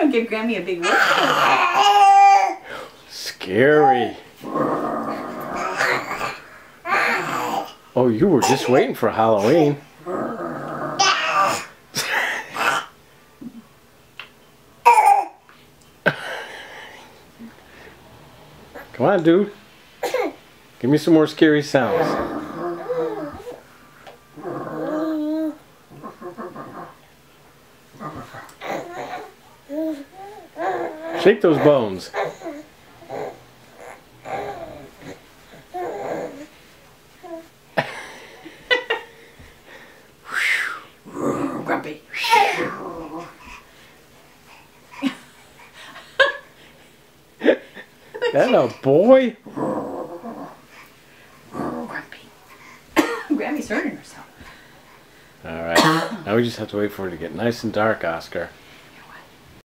don't give Grammy a big look. Scary. Oh, you were just waiting for Halloween. Come on, dude. Give me some more scary sounds. Shake those bones. Grumpy. That a boy? Grumpy. Grammy's hurting herself. Alright, now we just have to wait for it to get nice and dark, Oscar.